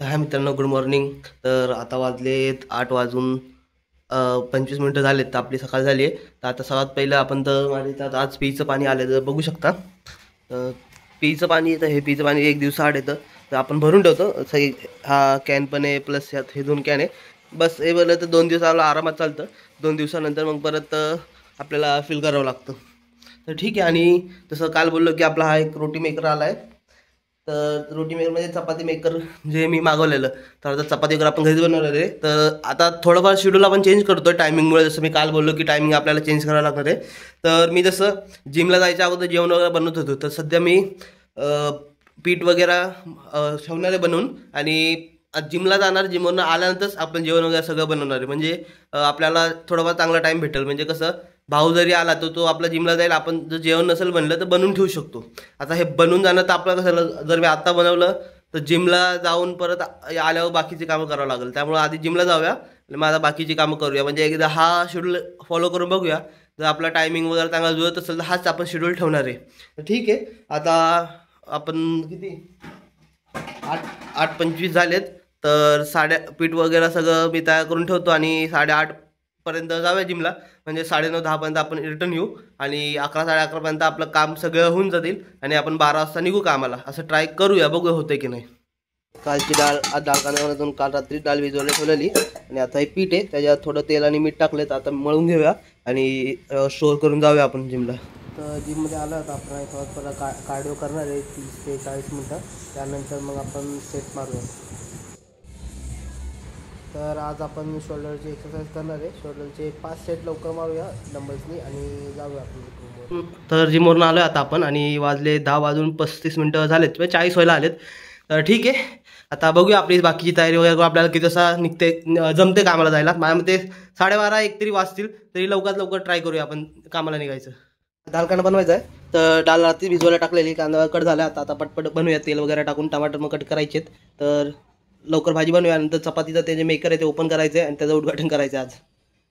हाय मित्रांनो, good morning. तर आता वाजलेत 8 वाजून 25 मिनटं झालेत. तर आपली सकाळ झाली आहे. तर आता सर्वात पहिलं आपण तर माझ्या इथं आज पियचं पाणी आलं तर बघू शकता. तर पियचं पाणी येतं, हे पियचं पाणी एक दिवसाआड येतं. तर आपण भरून ठेवतो सही. हा कॅन पण आहे, प्लस ह्यात हे 2 कॅन आहे. बस हे बोललं तर 2 दिवस आपलं आरामात चालतं. 2 दिवसानंतर मग परत आपल्याला फिल करावं लागतं. तर ठीक आहे. आणि तसं काल बोललो की आपला हा एक रोटी मेकर आला आहे. तर रोटी मेकरमध्ये चपाती मेकर जे मी मागवलेलं, तर आता चपाती वगैरे आपण घरीच बनवणार आहे. तर आता थोडंफार शेड्यूल आपण चेंज करतो टायमिंगमुळे. जसं मी काल बोललो की टायमिंग आपल्याला चेंज करावं लागणार आहे. तर मी जसं जिमला जायच्या अगोदर जेवण वगैरे बनवत होतो, तर सध्या मी पीठ वगैरे ठेवणार आहे बनवून. आणि जिमला जाणार, जिमवरून आल्यानंतरच आपण जेवण वगैरे सगळं बनवणार आहे. म्हणजे आपल्याला थोडाफार चांगला टाईम भेटेल. म्हणजे कसं, भाऊ जरी आला तर तो आपला जिमला जाईल, आपण जर जेवण नसेल बनलं तर बनवून ठेवू शकतो. आता हे बनवून जाणं तर आपलं कसं झालं, जर मी आत्ता बनवलं तर जिमला जाऊन परत आल्यावर बाकीची कामं करावं लागेल. त्यामुळे आधी जिमला जाऊया आणि माझा बाकीची कामं करूया. म्हणजे एकदा हा शेड्यूल फॉलो करून बघूया. जर आपला टायमिंग वगैरे चांगला जुळत असेल तर हाच आपण शेड्यूल ठेवणार आहे. तर ठीक आहे. आता आपण किती 8:25 झालेत. तर पीठ वगैरे सगळं मी तयार करून ठेवतो आणि 8:30 पर्यंत जाऊया जिमला. म्हणजे 9:30-10 पर्यंत आपण रिटर्न येऊ आणि 11-11:30 पर्यंत आपलं काम सगळं होऊन जातील आणि आपण 12 वाजता निघू कामाला. असं ट्राय करूया, बघूया होतं की नाही. कालची डाळ, आज डाळ कांद्यामधून काल रात्री डाळ भिजवली ठेवलेली आणि आता हे पीठ आहे, त्याच्यात थोडं तेल आणि मीठ टाकले. तर आता मळून घेऊया आणि स्टोअर करून जाऊया आपण जिमला. तर जिममध्ये आलं आता आपण थोडा कार्डिओ करणार आहे 30 ते 40 मिनटं. त्यानंतर मग आपण सेट मारूया. तर आज आपण शोल्डरची एक्सरसाइज करणार आहे. शोल्डरचे 5 सेट लवकर मारूया डंबल्सनी आणि जाऊया आपण. तर जिमवरून आलो आता आपण आणि वाजले 10 वाजून 35 मिनटं झालेत, म्हणजे 40 व्हायला आलेत. तर ठीक आहे. आता बघूया आपली बाकीची तयारी वगैरे, आपल्याला किती असा निघते जमते कामाला जायला. माझ्या मते 12:30-1 तरी वाजतील. तरी लवकरात लवकर ट्राय करूया आपण कामाला निघायचं. दाल कांदा बनवायचा आहे. तर डाळ रात्री भिजवायला टाकलेली, कांदा कट झाला. आता पटपट बनवूया, तेल वगैरे टाकून टमाटर मग कट करायचेत. तर लवकर भाजी बनवूया. नंतर चपातीचं ते जे मेकर आहे ते ओपन करायचं आहे आणि त्याचं उद्घाटन करायचं आहे आज.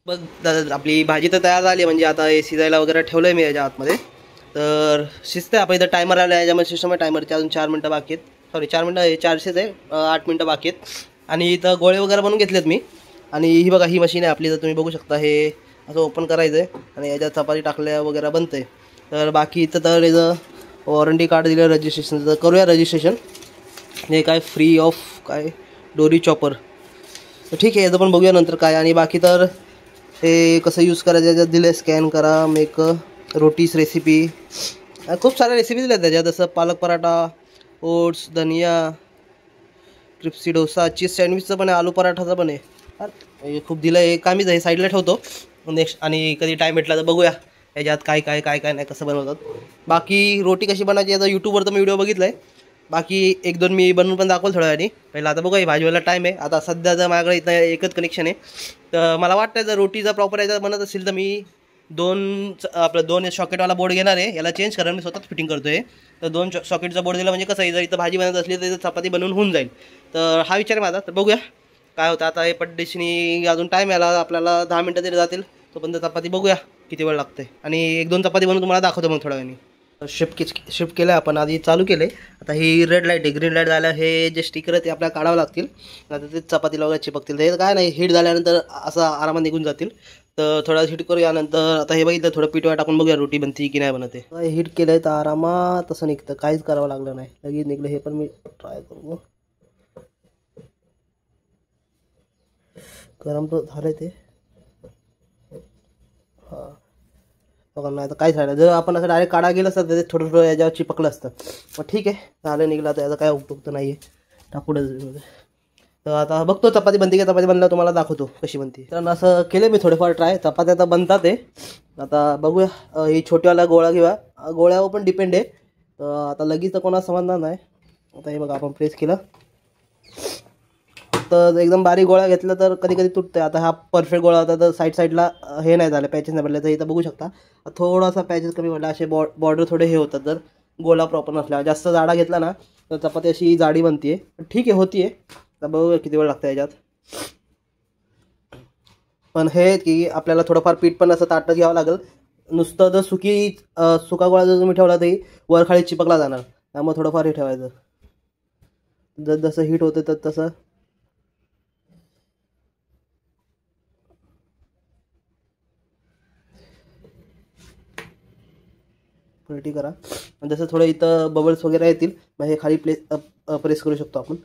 बघ दादा, आपली भाजी तर तयार झाली. म्हणजे आता हे शिजायला वगैरे ठेवलं आहे मी याच्या आतमध्ये. तर शिजते. आपण इथं टायमर आला आहे, याच्यामध्ये सिस्टम आहे टायमरचे. अजून 4 मिनटं बाकी आहेत. सॉरी 4 मिनटं, हे 400 आहे. 8 मिनटं बाकी आहेत. आणि इथं गोळे वगैरे बनवून घेतलेत मी. आणि ही बघा, ही मशीन आहे आपली. तर तुम्ही बघू शकता, हे असं ओपन करायचं आहे आणि याच्यात चपाती टाकल्या वगैरे बनतं आहे. तर बाकी इथं तर याचं वॉरंटी कार्ड दिलं, रजिस्ट्रेशन. तर करूया रजिस्ट्रेशन. हे काय फ्री ऑफ काय डोरी चॉपर. तर ठीक आहे, याचं पण बघूया नंतर काय. आणि बाकी तर हे कसं यूज करायचं याच्यात दिलं, स्कॅन करा, मेक रोटीज रेसिपी. खूप साऱ्या रेसिपी दिल्या त्याच्यात. जसं पालक पराठा, ओट्स, धनिया, क्रिप्सी डोसा, चीज सँडविचचं पण आहे, आलू पराठाचं पण आहे. हे खूप दिलं आहे. कामीच आहे, साईडला ठेवतो नेक्स्ट. आणि कधी टाईम भेटला तर बघूया याच्यात काय काय काय काय नाही, कसं बनवतात. बाकी रोटी कशी बनायची याचा यूट्यूबवर तर मी व्हिडिओ बघितला आहे. बाकी 1-2 मी बनवून पण दाखवलं थोड्या वेळाने. पहिला आता बघूया, भाजीवाला टाईम आहे. आता सध्या जर माझ्याकडे इथं एकच कनेक्शन आहे. तर मला वाटतं जर रोटी जर प्रॉपर याच्यात बनत असेल तर मी 2 सॉकेटवाला बोर्ड घेणार आहे. याला चेंज करा, मी स्वतःच फिटिंग करतो आहे. तर 2 सॉकेटचा बोर्ड दिला म्हणजे कसं आहे, जर इथं भाजी बनत असली तर इथं चपाती बनवून होऊन जाईल. तर हा विचार आहे माझा. तर बघूया काय होतं. आता हे पड्डेशनी अजून टाईम यायला आपल्याला 10 मिनटं तरी जातील. तोपर्यंत चपाती बघूया किती वेळ लागते. आणि 1-2 चपाती बनवून तुम्हाला दाखवतो मग थोड्या वेळाने. शिफ्ट केलं आपण, आधी चालू केलं आहे. आता ही रेड लाईट आहे, ग्रीन लाईट झालं. हे जे स्टिकर आहे ते आपल्याला काढावं लागतील. आता ते चपातीला वगैरे चिपकतील. ते काय नाही, हीट झाल्यानंतर असं आरामात निघून जातील. तर थोडा हीट करूया. नंतर आता हे बघितलं, थोडं पीठ टाकून बघूया रोटी बनती की नाही बनते. हीट केलं आहे तर आरामात तसं निघतं, काहीच करावं लागलं नाही, लगेच निघलं. हे पण मी ट्राय करू. गरम तर झालं ते. हां बघा, नाही तर काहीच राहिलं. जर आपण असं डायरेक्ट काढा गेलं असतं तर ते थोडं थोडं याच्यावर चिपकलं असतं. मग ठीक आहे, झालं निघलं. तर याचा काय उपयोग तर नाही आहे, टाकूनच. तर आता बघतो चपाती बनते की. चपाती बनल्यावर तुम्हाला दाखवतो कशी बनते. तर असं केलं मी थोडेफार ट्राय. चपात्या आता बनतात आहे. आता बघूया. ही छोटीवाला गोळा घेऊया, गोळ्यावर पण डिपेंड आहे. तर आता लगेच तर कोणाला समजणार नाही. आता हे बघा, आपण प्रेस केलं तर एकदम बारीक गोळा घेतला तर कधी कधी तुटतं. आता हा परफेक्ट गोळा होता तर साईडला हे नाही झालं, पॅचेस नाही पडले. तर इथं बघू शकता थोडासा पॅचेस कमी पडला. असे बॉर्डर थोडे हे होतात जर गोळा प्रॉपर नसल्यावर. जास्त जाडा घेतला ना तर चपाती अशी जाडी बनते. ठीक आहे, होती आहे. तर बघूया किती वेळ लागतं याच्यात. पण हे की आपल्याला थोडंफार पीठ पण असं ताटत घ्यावं लागेल. नुसतं जर सुका गोळा जर तुम्ही ठेवला तरी वरखाली चिपकला जाणार. त्यामुळे थोडंफार हे ठेवायचं. जसं हीट होतं तर तसं पलटी करा. आणि जसं थोडं इथं बबल्स वगैरे येतील मग हे खाली प्रेस करू शकतो आपण.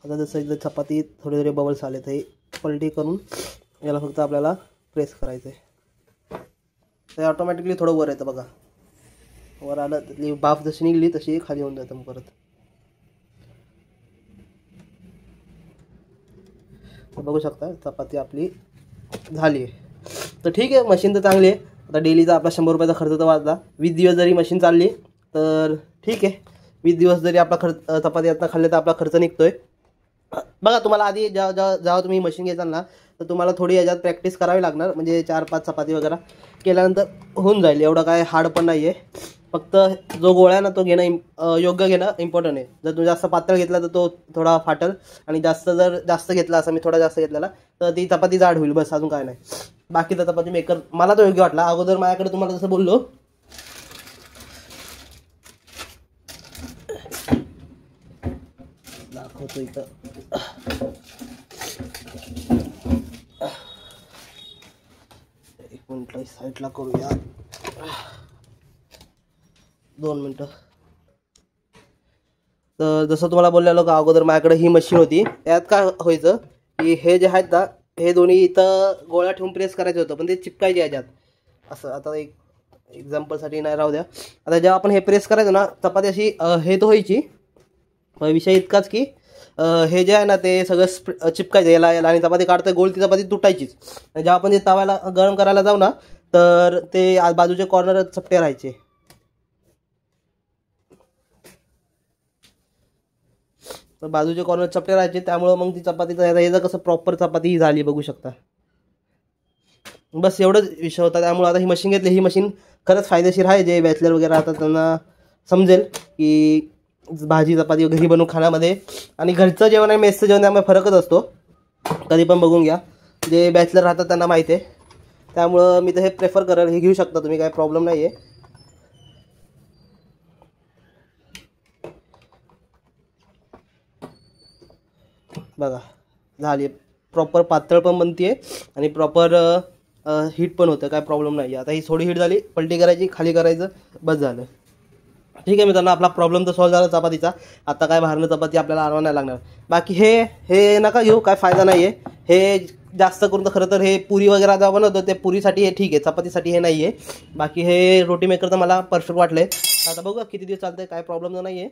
आता जसं एकदा चपाती थोडे थोडे बबल्स आले तर हे पलटी करून याला फक्त आपल्याला प्रेस करायचं आहे. ते ऑटोमॅटिकली थोडं वर येतं बघा. वर आलं त्यातली बाफ जशी निघली तशी खाली होऊन जातं परत. बघू शकता चपाती आपली झाली आहे. तर ठीक आहे, मशीन तर चांगली आहे. आता डेलीचा आपला 100 रुपयाचा खर्च तर वाचला. 20 दिवस जरी मशीन चालली तर ठीक आहे. 20 दिवस जरी आपला खर्च चपाती आता खाल्ले तर आपला खर्च निघतोय. बघा तुम्हाला आधी जेव्हा तुम्ही मशीन घेताल ना तर तुम्हाला थोडी याच्यात प्रॅक्टिस करावी लागणार. म्हणजे 4-5 चपाती वगैरे केल्यानंतर होऊन जाईल. एवढं काय हार्ड पण नाही आहे. फक्त जो गोळा आहे ना तो घेणं योग्य घेणं इम्पॉर्टंट आहे. जर तुम्ही जास्त पातळ घेतला तर तो थोडा फाटल आणि जास्त घेतला असं मी थोडा जास्त घेतलेला तर ती चपाती जाड होईल. बस अजून काय नाही. बाकीचा चपाती मेकर मला तो योग्य वाटला. अगोदर माझ्याकडे तुम्हाला जसं बोललो दाखवतो इथं. एक मिनिट साईडला करूया. 2 मिनिटं. तर जसं तुम्हाला बोललेलो का अगोदर माझ्याकडे ही मशीन होती. त्यात काय व्हायचं की हे जे आहेत ना हे दोन्ही इथं गोळा ठेवून प्रेस करायचं होतं पण ते चिपकायचे याच्यात असं. आता एक एक्झाम्पलसाठी नाही राहू द्या. आता जेव्हा आपण हे प्रेस करायचं ना चपाती अशी हे तर व्हायची. विषय इतकाच की हे जे आहे ना ते सगळं चिपकायचं याला आणि चपाती काढतं गोल ती चपाती तुटायचीच. आणि जेव्हा आपण ते तव्याला गरम करायला जाऊ ना तर ते बाजूचे कॉर्नर चपटे राहायचे. तर बाजूचे कॉर्नर चपटे राहायचे त्यामुळं मग ती चपाती याचं कसं प्रॉपर चपाती ही झाली बघू शकता. बस एवढंच विषय होता. त्यामुळे आता ही मशीन घेतली. ही मशीन खरंच फायदेशीर आहे. जे बॅचलर वगैरे राहतात त्यांना समजेल की भाजी चपाती घरी बनवून खाण्यामध्ये आणि घरचं जेवण आणि मेसचं जेवण त्यामुळे फरकच असतो. कधी पण बघून घ्या. जे बॅचलर राहतात त्यांना माहिती आहे. त्यामुळं मी तर हे प्रेफर करेल. हे घेऊ शकता तुम्ही, काय प्रॉब्लेम नाही आहे. बघा झाली. प्रॉपर पातळ पण बनते आणि प्रॉपर हीट पण होतं. काय प्रॉब्लेम नाही. आता ही थोडी हीट झाली पलटी करायची खाली करायचं बस झालं. ठीक आहे मित्रांनो, आपला प्रॉब्लेम तर सॉल्व्ह झाला चपातीचा. आता काय बाहेरनं चपाती आपल्याला आणवा नाही लागणार. बाकी हे नका घेऊ, काय फायदा नाही आहे. हे जास्त करून तर खरं तर हे पुरी वगैरे जेव्हा बनवतो ते पुरीसाठी हे ठीक आहे, चपातीसाठी हे नाही आहे. बाकी हे रोटी मेकर तर मला परफेक्ट वाटलं आहे. आता बघूया किती दिवस चालतं आहे, काय प्रॉब्लेम तर नाही आहे.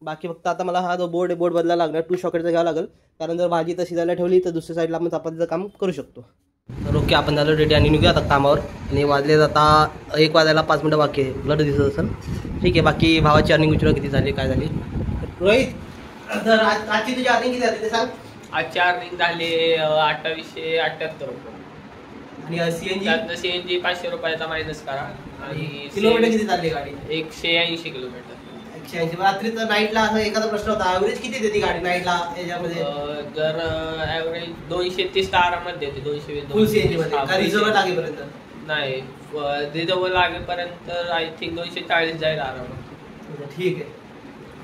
बाकी फक्त आता मला हा जो बोर्ड बदलायला लागणार. 2 सॉकेटचा घ्यावा लागेल कारण जर भाजी तर शिजायला ठेवली तर दुसऱ्या साईडला आपण चपातीचं काम करू शकतो. तर ओके, आपण झालं रेडी आणि निघूया आता कामावर. आणि वाजले आता 1 वाजायला 5 मिनटं बाकी आहे. ब्लड दिसत असेल. ठीक आहे, बाकी भावाची अर्निंग विचारा किती झाली काय झाली. रोहित, तर आजची तुझी अर्निंग किती झाली ते सांग. आजची अर्निंग झाली 2878 रुपये. आणि सीएनजी 500 रुपयाचा मायनस करा. आणि किलोमीटर किती चालली गाडी. 180 किलोमीटर. 180. रात्री तर नाईटला असं एखादा प्रश्न होता, ॲव्हरेज किती देते गाडी नाईटला याच्यामध्ये. जर ॲव्हरेज 230 तर आरामात देते. 220 फुल सीएनजी मध्ये रिझर्व लागेपर्यंत नाही, रिझर्व लागेपर्यंत आय थिंक 240 जाईल आरामात. ठीक आहे.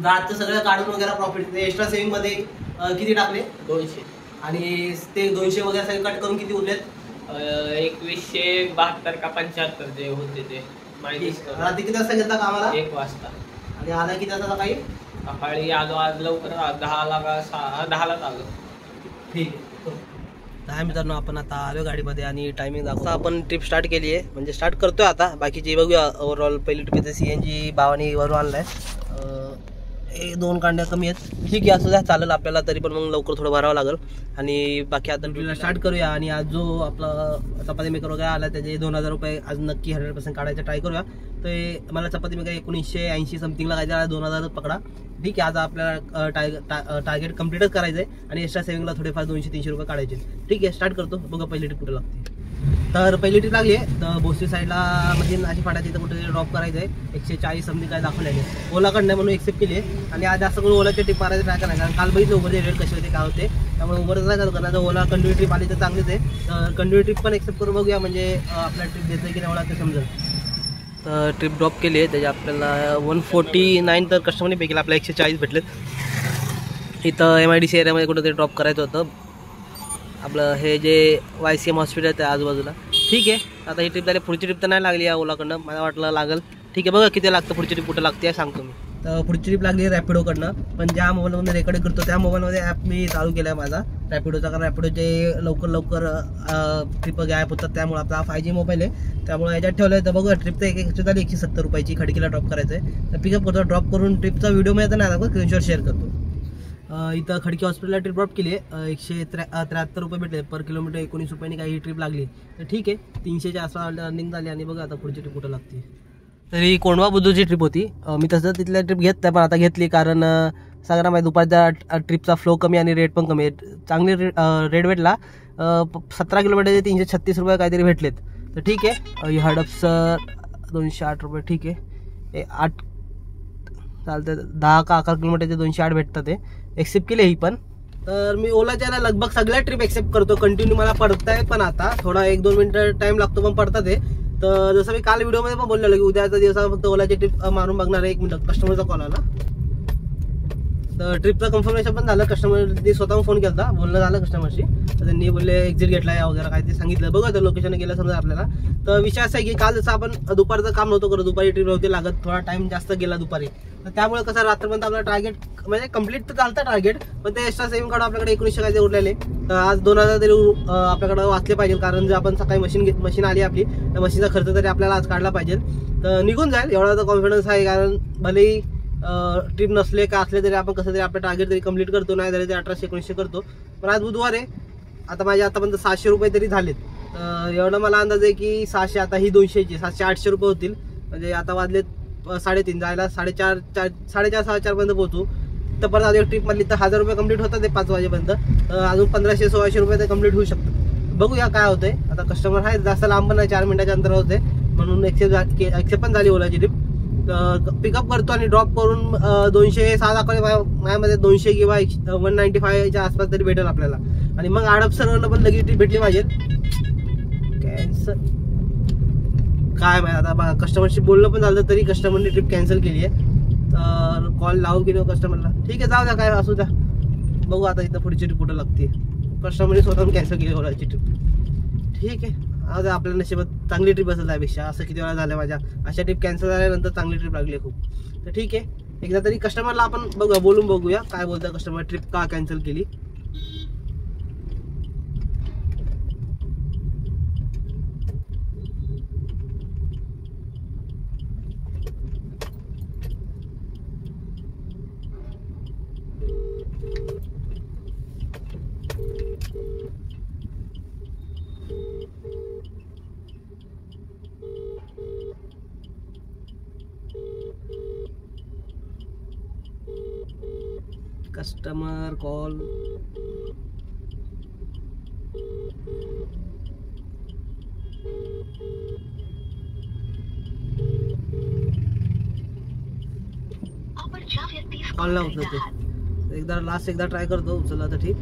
आजचं सगळं काढून वगैरे प्रॉफिट एक्स्ट्रा सेव्हिंग मध्ये किती टाकले. 200. आणि ते 200 वगैरे सगळे कट करून किती उरलेत. 2172 का 75 जे होते ते माहिती. रात्री किती वाजता घेतला कामाला. 1 वाजता. आणि आला किती वाजता सकाळी. सकाळी आलो आज लवकर 10ला आलो. ठीक आहे. काय मित्रांनो, आपण आता आलो गाडीमध्ये आणि टायमिंग दाखवतो. आपण ट्रिप स्टार्ट केली आहे, म्हणजे स्टार्ट करतोय आता. बाकीची बघूया. ओव्हरऑल पहिली ट्रिप सीएनजी भावानी वरून आणलाय. हे 2 कांड्या कमी आहेत. ठीक आहे, असं द्या चालेल आपल्याला. तरी पण मग लवकर थोडं भरावं लागेल. आणि बाकी आता ट्रिपला स्टार्ट करूया. आणि आज जो आपला चपाती मेकर वगैरे आला त्याचे 2000 रुपये आज नक्की 100% काढायचं ट्राय करूया. तर मला चपाती मेकर 1980 समथिंगला काय 2000 पकडा. ठीक आहे, आज आपल्याला टार्गेट कम्प्लीटच करायचं आहे. आणि एक्स्ट्रा सेव्हिंगला थोडेफार 200-300 रुपये काढायचे. ठीक आहे, स्टार्ट करतो. बघा पहिली ट्रिप कुठे लागते. तर पहिली ट्रिप लागली आहे तर भोसरी साईडला म्हणजे नाशिक फाट्यात इथं कुठे ड्रॉप करायचं आहे 140 समथिंग काय दाखवलेले आहे ओलाकडनं म्हणून एक्सेप्ट केली आहे आणि आज जास्त करून ओलाची ट्रिप मारायचं ट्राय करा कारण काल बघितलं उबरचे रेट कसे होते काय होते त्यामुळे उबरच नाही करत कारण ओला कंटिन्यू ट्रिप आली तर चांगलीच आहे तर कंटिन्यू ट्रिप पण एक्सेप्ट करून बघूया म्हणजे आपल्या ट्रिप देतं की नाही ओला ते समजेल. तर ट्रिप ड्रॉप केली आहे त्याच्या आपल्याला 149 तर कस्टमरने पे केलं आपल्याला 140 भेटलेत. इथं MIDC एरियामध्ये कुठं ते ड्रॉप करायचं होतं आपलं हे जे YCM हॉस्पिटल आहे त्या आजूबाजूला. ठीक आहे आता ही ट्रिप झाली पुढची ट्रिप तर नाही लागली या ओलाकडनं मला वाटलं लागल ठीक आहे बघा किती लागतं पुढची ट्रिप कुठं लागते सांगतो मी. तर पुढची ट्रिप लागली रॅपिडोकडनं पण ज्या मोबाईलमध्ये रेकॉर्डिंग करतो त्या मोबाईलमध्ये ॲप मी चालू केला आहे माझा रॅपिडोचा कारण रॅपिडोचे लवकर ट्रिप गॅप होतात त्यामुळे आपला 5G मोबाईल आहे त्यामुळे याच्यात ठेवलं आहे. तर बघा ट्रिप तर एक झाली 170 रुपयाची खडकीला ड्रॉप करायचं आहे तर पिकअप करतो ड्रॉप करून ट्रिपचा व्हिडिओ मिळतं नाही दाखवत स्क्रीनशॉट शेअर करतो. इथं खडकी हॉस्पिटलला ट्रिप ड्रॉप केली आहे 173 रुपये भेटले पर किलोमीटर 19 रुपयांनी काही ट्रिप लागली तर ठीक आहे 300च्या आसपास रनिंग झाली आणि बघा आता पुढची ट्रिप कुठं लागते. तरी कोंढवा बुद्रुकची ट्रिप होती मी तसं तिथल्या ट्रिप घेत नाही पण आता घेतली कारण सगळ्यांना माहिती दुपारच्या ट्रिपचा फ्लो कमी आणि रेट पण कमी आहे चांगली रेट भेटला 17 किलोमीटरचे 336 रुपये काहीतरी भेटलेत तर ठीक आहे. हडप्स 208 रुपये ठीक आहे 8 चालतं 10 का 11 किलोमीटरचे 208 भेटतात ते एक्सेप्ट केले ही पण. तर मी ओलाच्या लगभग सगळ्या ट्रिप एक्सेप्ट करतो कंटिन्यू मला पडत आहे पण आता थोडा 1-2 मिनिटं टाइम लागतो पण पडतात ते. तर जसं मी काल व्हिडिओमध्ये पण बोललेलो की उद्याचा दिवसा फक्त ओलाची ट्रिप मारून बघणार आहे 1 मिनिट कस्टमरचा कॉल आला तर ट्रिपचं कन्फर्मेशन पण झालं कस्टमरने स्वतःहून फोन केला बोलणं झालं कस्टमरशी तर त्यांनी बोलले एक्झिट घेतला आहे वगैरे काय ते सांगितलं बघा तर लोकेशन गेलं समजा आपल्याला. तर विषय असा आहे की काल जसं आपण दुपारचं काम नव्हतं करत दुपारी ट्रिप नव्हती लागत थोडा टाइम जास्त गेला दुपारी तर त्यामुळे कसं रात्रपर्यंत आपला टार्गेट म्हणजे कंप्लीट तर चालतं टार्गेट पण ते एक्स्ट्रा सेविंग कार्ड आपल्याकडे 1900 काय ते उरलेले तर आज 2000 तरी आपल्याकडे वाचले पाहिजे कारण जर आपण सकाळी मशीन आली आपली तर मशीनचा खर्च तरी आपल्याला आज काढला पाहिजे तर निघून जाईल एवढा तर कॉन्फिडन्स आहे कारण भलेही ट्रिप नसले का असले तरी आपण कसं तरी आपलं टार्गेट तरी कंप्लीट करतो नाही तरी ते 1800-1900 करतो. पण आज बुधवार आहे आता माझे आतापर्यंत 600 रुपये तरी झालेत एवढं मला अंदाज आहे की 600 आता ही 200ची 700-800 रुपये होतील म्हणजे आता वाजलेत 3:30 जायला 4:30 पर्यंत पोहोचू तर परत आज एक ट्रिप मधली तर 1000 रुपये कंप्लीट होतात ते 5 वाजेपर्यंत अजून 1500-1600 रुपये ते कंप्लीट होऊ शकतं बघूया काय होतंय. आता कस्टमर आहे जास्त लांब पण नाही 4 मिनिटाच्या अंतरावर होते म्हणून एक्सेप्ट पण झाली ओलाची ट्रिप पिकअप करतो आणि ड्रॉप करून 206 दाखवले माझ्यामध्ये 200 किंवा 195च्या आसपास तरी भेटेल आपल्याला आणि मग हडपसरवरनं पण लगेच ट्रिप भेटली पाहिजे कॅन्सल काय माहिती आता बघा कस्टमरशी बोलणं पण झालं तरी कस्टमरने ट्रिप कॅन्सल केली आहे तर कॉल लावून केली कस्टमरला ठीक आहे जाऊ द्या काय असू द्या बघू आता इथं पुढची ट्रिप कुठं लागते कस्टमरने स्वतःहून कॅन्सल केली ओलाची ट्रिप ठीक आहे आज आपल्या नशिबात चांगली ट्रिप असेल त्यापेक्षा असं किती वेळा झालं माझ्या अशा ट्रिप कॅन्सल झाल्यानंतर चांगली ट्रिप लागली खूप तर ठीक आहे एकदा तरी कस्टमरला आपण बोलून बघूया काय बोलता कस्टमर ट्रिप का कॅन्सल केली. कस्टमर कॉल कॉल उचलते एकदा ट्राय करतो उचलला तर ठीक.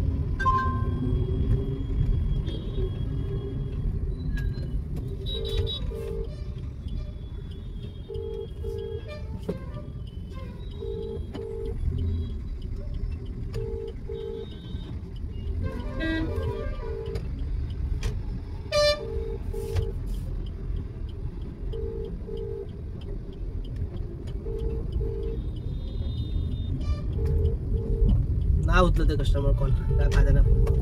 नाही उचलं ते कस्टमर कॉल काय फायदा नाही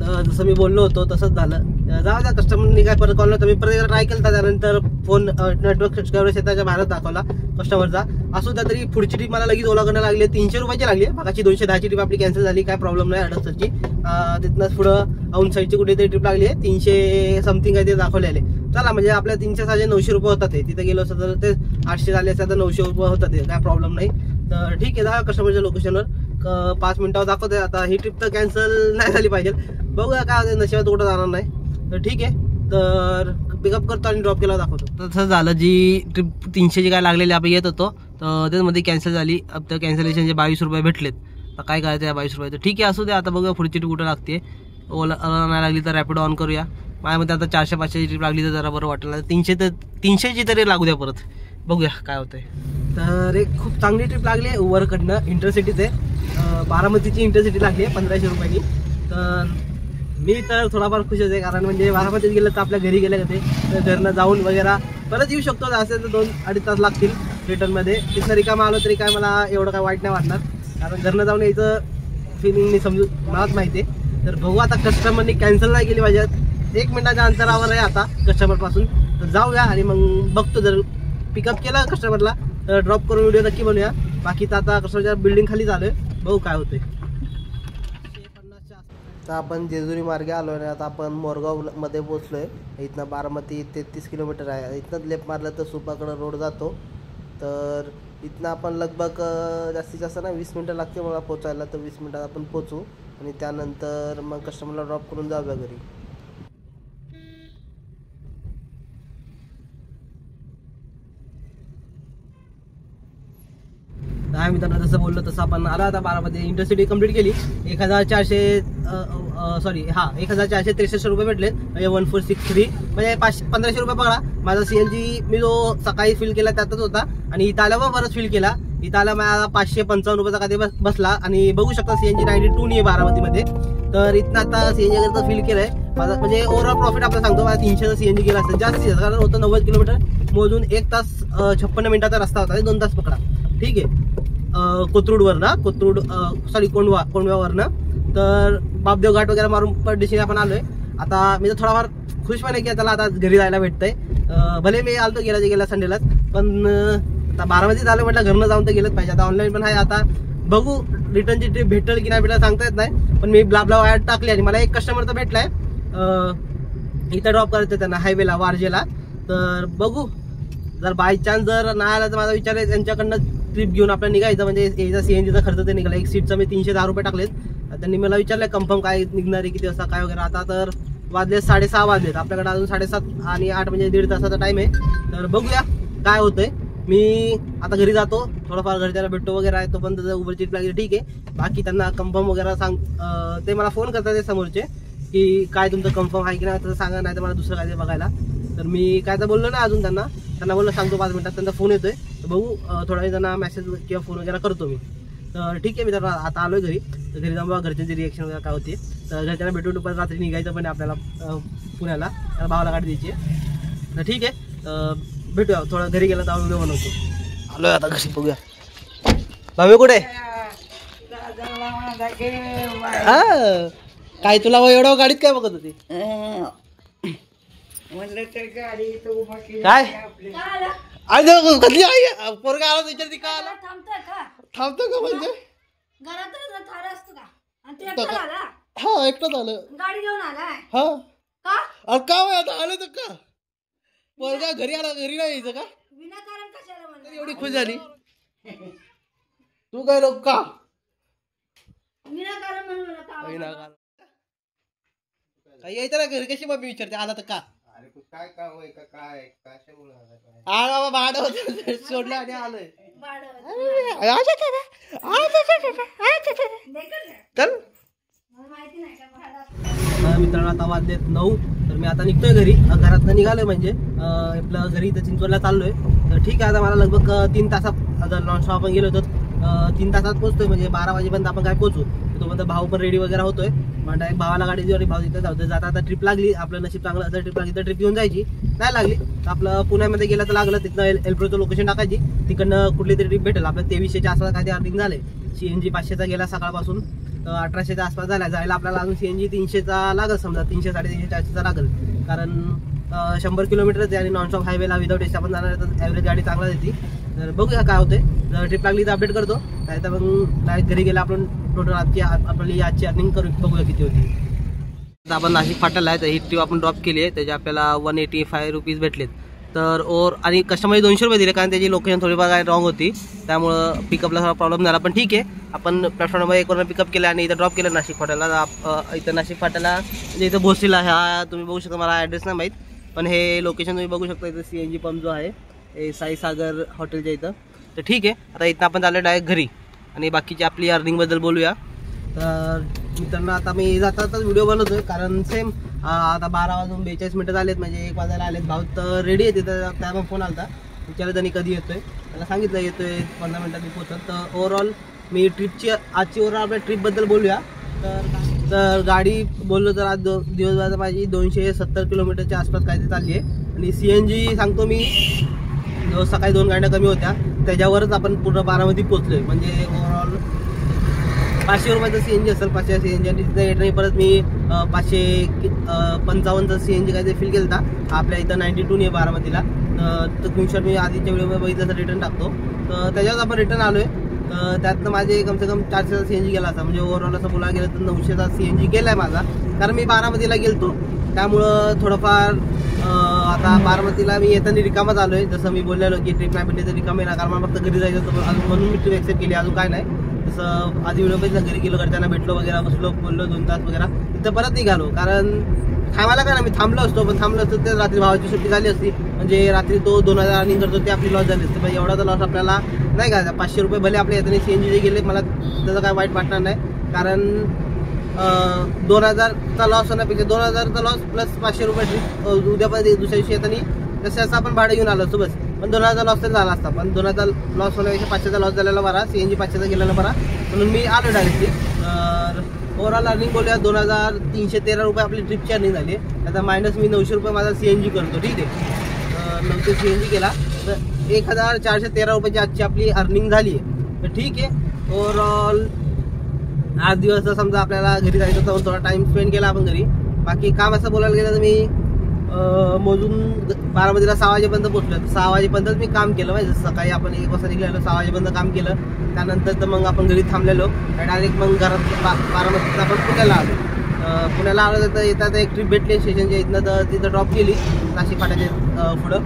तर जसं मी बोललो होतो तसंच झालं जाऊ द्या कस्टमरनी काय परत कॉल नव्हता मी परत एकदा ट्राय केला त्यानंतर फोन नेटवर्क कव्हरेज क्षेत्राच्या बाहेरच दाखवला कस्टमरचा असू द्या तरी पुढची ट्रिप मला लगेच ओलाकडनं लागली 300 रुपयाची लागली मागाची 210ची ट्रिप आपली कॅन्सल झाली काय प्रॉब्लेम नाही हडपसरची तिथनंच पुढं आउट साईडची कुठेतरी ट्रिप लागली आहे 300 समथिंग आहे ते दाखवलेले चला म्हणजे आपल्या 300-900 रुपये होतात ते तिथे गेलो असं तर ते 800 झाले असतात तर 900 रुपये होतात ते काय प्रॉब्लेम नाही तर ठीक आहे जा कस्टमरच्या लोकेशनवर 5 मिनिटावर दाखवते आता ही ट्रिप तर कॅन्सल नाही झाली पाहिजे बघूया काय नशिबात कुठं जाणार नाही तर ठीक आहे तर पिकअप करतो आणि ड्रॉप केला दाखवतो. तसं झालं, जी ट्रिप 300 काय लागलेली आपण येत होतो तर त्यामध्ये कॅन्सल झाली. तर कॅन्सलेशनचे 22 रुपये भेटलेत. तर काय करायचं या 22 रुपये, तर ठीक आहे असू दे. आता बघूया पुढची ट्रिप कुठं लागते. ओला नाही लागली तर रॅपिडो ऑन करूया. माझ्यामध्ये आता 400-500ची ट्रिप लागली तर जरा बरं वाटलं. 300ची तरी लागू द्या परत, बघूया काय होतंय. तर एक खूप चांगली ट्रिप लागली वरकडनं, इंटरसिटीच आहे. बारामतीची इंटरसिटी लागली आहे 1500 रुपयांनी. तर मी तर थोडाफार खुशच आहे, कारण म्हणजे बारामतीत गेलं तर आपल्या घरी गेलं का ते, तर घरनं जाऊन वगैरे परत येऊ शकतो. असेल तर 2-2.5 तास लागतील रिटर्नमध्ये. तिथं रिकामा आलो तरी काय मला एवढं काय वाईट नाही वाटणार, कारण घरनं जाऊन यायचं फिलिंग मी समजू मलाच माहिती आहे. तर बघू आता, कस्टमरनी कॅन्सल नाही केली पाहिजे. 1 मिनिटाच्या अंतरावर आहे आता कस्टमरपासून. तर जाऊया आणि मग बघतो, जर पिकअप केला कस्टमरला तर ड्रॉप करून व्हिडिओ नक्की बनवूया. बाकी तर आता कस्टमरच्या बिल्डिंग खाली झालोय, बघू काय होतंय. तर आपण जेजुरी मार्गे आलो आहे. आता आपण मोरगावमध्ये पोचलो आहे. इथनं बारामती 33 किलोमीटर आहे. इथनं लेफ्ट मारलं तर सुपाकडं रोड जातो. तर इथनं आपण लगभग जास्तीत जास्त ना 20 मिनटं लागते मला पोचायला. तर 20 मिनटात आपण पोचू आणि त्यानंतर मग कस्टमरला ड्रॉप करून जाऊया घरी. नाही मित्रांनो, जसं बोललो तसं आपण आला आता बारामती. इंटरसिटी कंप्लीट केली. 1463 रुपये भेटले, म्हणजे 1463 म्हणजे 1500 रुपये पकडा. माझा CNG मी जो सकाळी फिल केला त्यातच होता आणि इथं आल्यावर बरंच फिल केला. इथं आला माझा 555 रुपयाचा कधी बसला. आणि बघू शकता CNG 92 नाही आहे बारामतीमध्ये. तर इथनं आता CNG करता फिल केलंय माझा, म्हणजे ओव्हरऑल प्रॉफिट आपल्याला सांगतो. माझा 300चा CNG गेला असतं जास्तीत, कारण होतं 90 किलोमीटर मोजून 1 तास 56 मिनिटाचा रस्ता होता. 2 तास पकडा, ठीक आहे. कोंडव्यावरनं तर बापदेव घाट वगैरे मारून परदेशीने आपण आलोय. आता मी तर थोडाफार खुश पण आहे की त्याला आता घरी जायला भेटतंय. भले मी आलतो गेल्या संडेलाच, पण आता बारामतीत आलं म्हटलं घरनं जाऊन तर गेलंच पाहिजे. आता ऑनलाईन पण आहे. आता बघू रिटर्नची ट्रिप भेटेल की नाही भेटेल सांगता येत नाही, पण मी ब्ला ॲड टाकली आणि मला एक कस्टमर तर भेटलाय इथं ड्रॉप करायचं त्यांना हायवेला वारजेला. तर बघू, जर बाय चान्स जर नाही आला तर माझा विचार आहे त्यांच्याकडनं ट्रिप घेऊन आपल्याला निघायचं. म्हणजे याचा CNGचा खर्च ते निघाला. एक सीटचा मी 310 रुपये टाकलेत. त्यांनी मला विचारलंय कन्फर्म काय निघणार आहे, किती वाजता काय वगैरे. आता तर वाजले 6:30 वाजलेत. आपल्याकडे अजून 7:30 आणि 8 म्हणजे 1.5 तासाचा टाइम आहे. तर बघूया काय होतंय. मी आता घरी जातो, थोडंफार घरच्याला भेटतो वगैरे आहे. तोपर्यंत जर उबर सीट लागली ठीक आहे. बाकी त्यांना कन्फर्म वगैरे ते मला फोन करतात ते समोरचे की काय तुमचं कन्फर्म आहे की नाही, तर सांगा, नाही तर मला दुसरं काय बघायला. तर मी काय तर बोललो नाही अजून त्यांना बोललो सांगतो 5 मिनिटात. त्यांचा फोन येतोय, तर बघू थोड्या वेळ त्यांना मेसेज किंवा फोन वगैरे करतो मी. तर ठीक आहे, मी तर आता आलोय घरी. तर घरी जाऊन बघा घरच्यांची रिएक्शन वगैरे काय होते. तर घरच्यांना भेटून पण रात्री निघायचं पण आपल्याला पुण्याला, त्याला भावाला गाडी द्यायची आहे. तर ठीक आहे, भेटूया थोडा घरी गेला तर व्हिडिओ बनवतो. आलोय आता घरी, बघूया भावी कुठे. काय तुला एवढं गाडीत काय बघत होती काय? कधी आई पोरगा आला विचारती का आला, थांबतो का म्हणजे हा एकटाच आलं. हा का आता आलं तर का पोरगा घरी आला, घरी नाही यायचं का? एवढी खुश झाली तू काय लोक का काय यायचं ना घरी, कशी मम्मी विचारते आला तर का? काय काम आहे का काय बाबा भाड सोडलं आणि आलोय. चल मित्रांनो, आता वाजलेत 9. तर मी आता निघतोय घरी, घरातनं निघालोय म्हणजे आपलं घरी इथं चिंचवडला चाललोय. तर ठीक आहे, आता मला लगभग 3 तासात आता नॉनस्टॉप आपण गेलो होतो. 3 तासात पोहोचतोय, म्हणजे 12 वाजेपर्यंत आपण काय पोहोचू. तोपर्यंत भाऊ पण रेडी वगैरे होतोय. मग एक भावाला गाडी दिली, भाऊ तिथं जाऊ जाता आता ट्रिप लागली. आपलं नशीब चांगलं असं ट्रिप लागली तर ट्रिप घेऊन जायची, नाही लागली तर आपलं पुण्यामध्ये गेलं तर लागलं. तिथनं एल्प्रोचं लोकेशन टाकायची, तिकडनं कुठली तरी ट्रिप भेटेल. आपलं 2300च्या आसपास काय ते अर्निंग झाले. CNG 500चा गेला सकाळपासून, 1800च्या आसपास झाला. जायला आपल्याला अजून CNG 300चा लागल, समजा 300, 350, 400चा लागल. कारण 100 किलोमीटरच आहे आणि नॉनस्टॉप हायवेला विदाउट एसी आपण जाणार तर ॲव्हरेज गाडी चांगला देते. तर बघूया काय होते. जर ट्रिप लागली तर अपडेट करतो, नाही तर मग डायरेक्ट घरी गेला आपण टोटल आपली आजची अर्निंग करू, बघूया किती होती. आता आपण नाशिक फाटाला आहे, तर ही ट्रिप आपण ड्रॉप केली आहे. त्याचे आपल्याला 185 रुपीज भेटलेत. तर आणि कस्टमरने 200 रुपये दिले, कारण त्याची लोकेशन थोडीफार काय रॉंग होती, त्यामुळं पिकअपला थोडा प्रॉब्लेम झाला. पण ठीक आहे, आपण प्लॅटफॉर्म नंबर 1 वरून पिकअप केलं आणि इथं ड्रॉप केलं नाशिक फाट्याला. इथं नाशिक फाट्याला म्हणजे इथं भोसरीला, हा तुम्ही बघू शकता, मला ॲड्रेस नाही माहीत, पण हे लोकेशन तुम्ही बघू शकता. इथं CNG पंप जो आहे हे साईसागर हॉटेलच्या इथं. तर ठीक आहे, आता इथं आपण चाललो डायरेक्ट घरी आणि बाकीची आपली अर्निंगबद्दल बोलूया. तर मित्रांनो, आता मी जाताच व्हिडिओ बनवतोय, कारण सेम आता 12:42 झालेत, म्हणजे 1 वाजायला आलेत. भाऊ तर रेडी आहे तिथं, त्यामुळे फोन आला विचारलं त्यांनी कधी येतोय, त्याला सांगितलं येतोय 15 मिनिटांनी पोहोचत. तर ओव्हरऑल मी आजची ओव्हरऑल आपल्या ट्रिपबद्दल बोलूया. तर गाडी बोललो तर आज दिवसभरात माझी 270 किलोमीटरच्या आसपास काय ते चालली आहे. आणि CNG सांगतो मी, सकाळी 2 गाड्या कमी होत्या, त्याच्यावरच आपण पूर्ण बारामती पोहोचलोय. म्हणजे ओव्हरऑल 500 रुपयाचं CNG असेल, 500 CNG. आणि तिथं येताना परत मी 555चं CNG काहीतरी फिल केलं होता. आपल्या इथं 92 आहे बारामतीला. तर स्क्रीनशॉट मी आधीच्या व्हिडिओमध्ये बघितलं तर रिटर्न टाकतो. तर त्याच्यावर आपण रिटर्न आलोय. त्यातनं माझे कमसे कम 400चा CNG गेला असा, म्हणजे ओव्हरऑल असं बोलायला गेलं तर 900चा CNG गेलाय माझा, कारण मी बारामतीला गेलतो. त्यामुळं थोडंफार आता बारामतीला मी येताना रिकामाच आलोय. जसं मी बोललेलो की ट्रिप नाही भेटली तर रिकाम येणार, कारण मला फक्त घरी जायचं होतं, अजून म्हणून मी ट्रिप एक्सेप्ट केली, अजून काय नाही. जसं आधी व्हिडिओ बघितलं, घरी गेलो, घरच्यांना भेटलो वगैरे, बसलो, बोललो 2 तास वगैरे. तिथं परत निघालो, कारण थांबायला काय ना, मी थांबलो असतो, पण थांबलो असतो तर रात्री भावाची सुट्टी झाली असती, म्हणजे रात्री तो 2000 अर्निंग करतो ते आपली लॉस झाली असते. पण एवढा तर लॉस आपल्याला नाही का. 500 रुपये भले आपल्या येताना CNG जे गेले, मला त्याचं काय वाईट वाटणार नाही, कारण 2000चा लॉस होण्यापेक्षा 2000चा लॉस प्लस 500 रुपये ट्रिप उद्या पण दुसऱ्या दिवशी येताना तसं आपण भाडं घेऊन आलो असतो बस. पण 2000चा लॉस तर झाला असता, पण 2000चा लॉस होण्यापेक्षा 500चा लॉस झालेला बरा, CNG 500चा गेलेला बरा, म्हणून मी आलो डायरेक्टली. तर ओव्हरऑल अर्निंग बोलूया 2313 रुपये आपली ट्रिपची अर्निंग झाली. आता मायनस मी 900 रुपये माझा CNG करतो, ठीक आहे. 900 CNG केला तर 1413 रुपयाची आजची आपली अर्निंग झाली आहे. तर ठीक आहे, ओव्हरऑल 8 दिवस समजा आपल्याला घरी जायचं होतं, थोडा टाइम स्पेंड केला आपण घरी. बाकी काम असं बोलायला गेलं तर मी मोजून बारामतीला 6 वाजेपर्यंत पोहोचलो. 6 वाजेपर्यंतच मी काम केलं, म्हणजे सकाळी आपण 1 वाजता निघालो, 6 वाजेपर्यंत काम केलं. त्यानंतर तर मग आपण घरी थांबलेलो आणि डायरेक्ट मग घरात बारामतीत आपण पुण्याला आलो. पुण्याला आलो तर येतात एक ट्रिप भेटली स्टेशनच्या इथनं, तर तिथं ड्रॉप केली नाशिक फाट्याच्या पुढं.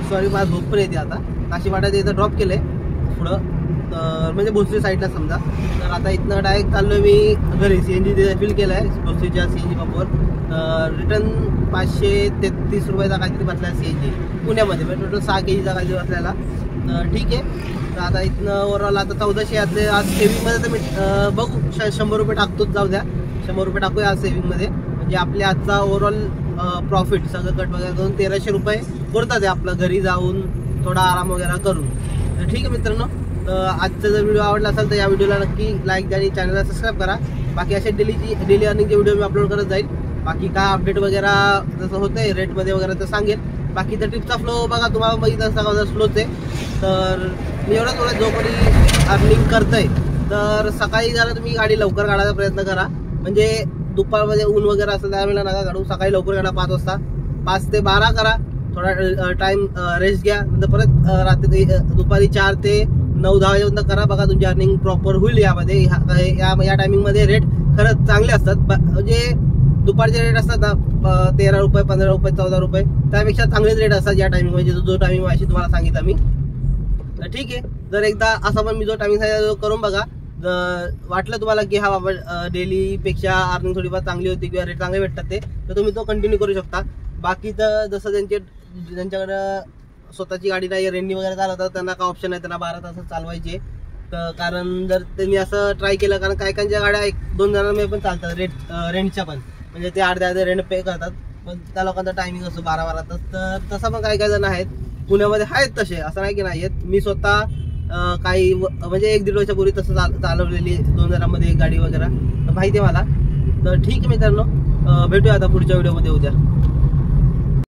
सॉरी, मला झोप पण येते आता. नाशिक फाट्याच्या इथं ड्रॉप केलं आहे पुढं, म्हणजे भोसरी साईडला समजा. तर आता इथनं डायरेक्ट चाललो मी घरी. CNG तिथे फिल केलं आहे भोसरीच्या CNG पंपवर. रिटर्न 533 रुपयाचा काहीतरी बसला CNG पुण्यामध्ये, म्हणजे टोटल 6 kgचा काहीतरी बसलेला. ठीक आहे, तर आता इथनं ओव्हरऑल आता 1400 यातले आज सेविंगमध्ये तर मी बघू 100 रुपये टाकतोच, जाऊ द्या 100 रुपये टाकूया आज सेविंगमध्ये. म्हणजे आपल्या आजचा ओव्हरऑल प्रॉफिट सगळं कट वगैरे करून 1300 रुपये करतात आहे आपलं, घरी जाऊन थोडा आराम वगैरे करून. तर ठीक आहे मित्रांनो, तर आजचा जर व्हिडिओ आवडला असेल तर या व्हिडिओला नक्की लाईक द्या आणि चॅनलला सबस्क्राईब करा. बाकी असे डेली अर्निंगचे व्हिडिओ मी अपलोड करत जाईल. बाकी काय अपडेट वगैरे जसं होतंय रेटमध्ये वगैरे तर सांगेल. बाकी तर ट्रिपचा फ्लो बघा, तुम्हाला बघितलं असता का स्लोच आहे. तर मी एवढंच बोलत, जोपर्यंत अर्निंग करतंय तर सकाळी जरा तुम्ही गाडी लवकर काढायचा प्रयत्न करा. म्हणजे दुपारमध्ये ऊन वगैरे असेल त्यावेळेला नका काढू, सकाळी लवकर काढा 5 वाजता, 5 ते 12 करा. थोडा टाइम रेस्ट घ्या, नंतर परत रात्री दुपारी 4 ते 9-10 वाजेपर्यंत करा. बघा तुमची अर्निंग प्रॉपर होईल. यामध्ये या टायमिंगमध्ये रेट खरंच चांगले असतात. म्हणजे दुपारचे रेट असतात ना 13 रुपये, 15 रुपये, 14 रुपये, त्यापेक्षा चांगलेच रेट असतात या टायमिंगमध्ये, जो टायमिंग अशी तुम्हाला सांगितलं मी. तर ठीक आहे, जर एकदा असा पण मी जो टायमिंग सांगितला करून बघा. वाटलं तुम्हाला की हा बाबा डेलीपेक्षा अर्निंग थोडीफार चांगली होती किंवा रेट चांगले भेटतात ते, तर तुम्ही तो कंटिन्यू करू शकता. बाकी तर जसं ज्यांच्याकडं स्वतःची गाडी नाही, रेंटनी वगैरे चालवतात, त्यांना काय ऑप्शन आहे, त्यांना 12 तास चालवायचे. तर कारण जर त्यांनी असं ट्राय केलं, कारण काही काहींच्या गाड्या 1-2 जणांमध्ये पण चालतात रेंटच्या पण, म्हणजे ते अर्ध्या रेंट पे करतात, पण त्या लोकांचा टायमिंग असतो 12 तास. तर तसं पण काही जण आहेत पुण्यामध्ये, आहेत तसे, असं नाही की नाही आहेत. मी स्वतः काही म्हणजे 1-1.5 वर्षापूर्वी तसं चालवलेली 2 जणांमध्ये गाडी वगैरे, तर माहिती आहे मला. तर ठीक आहे मित्रांनो, भेटूया आता पुढच्या व्हिडिओमध्ये उद्या.